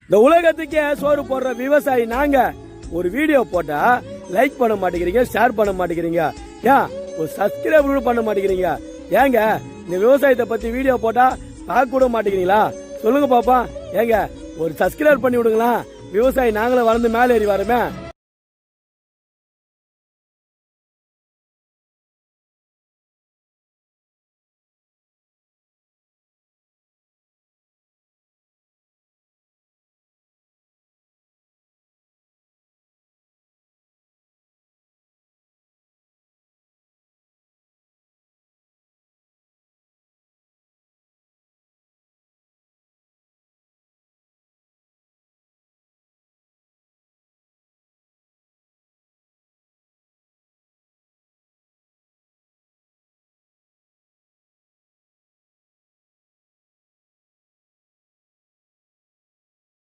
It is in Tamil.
இந்த உலகத்துக்கே சோறு போடுற விவசாயி நாங்க ஒரு வீடியோ போட்டா லைக் பண்ண மாட்டேங்கிறீங்க, ஷேர் பண்ண மாட்டேங்கிறீங்க, ஏன் ஒரு சப்ஸ்கிரைப் பண்ண மாட்டேங்கிறீங்க? ஏங்க இந்த விவசாயத்தை பத்தி வீடியோ போட்டா பார்க்க கூட மாட்டேங்கிறீங்களா? சொல்லுங்க பாப்பா. ஏங்க ஒரு சப்ஸ்கிரைப் பண்ணி விடுங்களா, விவசாயி நாங்களும் வளர்ந்து மேலே ஏறி வரமே.